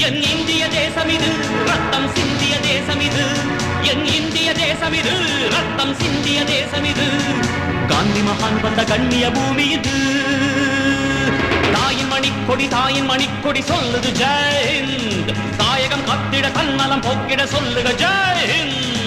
என் இந்திய தேசம் இது ரத்தம் சிந்திய தேசம் இது என் இந்திய தேசம் இது ரத்தம் சிந்திய தேசம் இது காந்தி மகான் வந்த கண்ணிய பூமி இது தாயின் மணிக்கொடி சொல்லுது ஜெய் ஹிந்த் தாயகம் கத்திட தன்னலம் போக்கிட சொல்லுக ஜெய் ஹிந்த்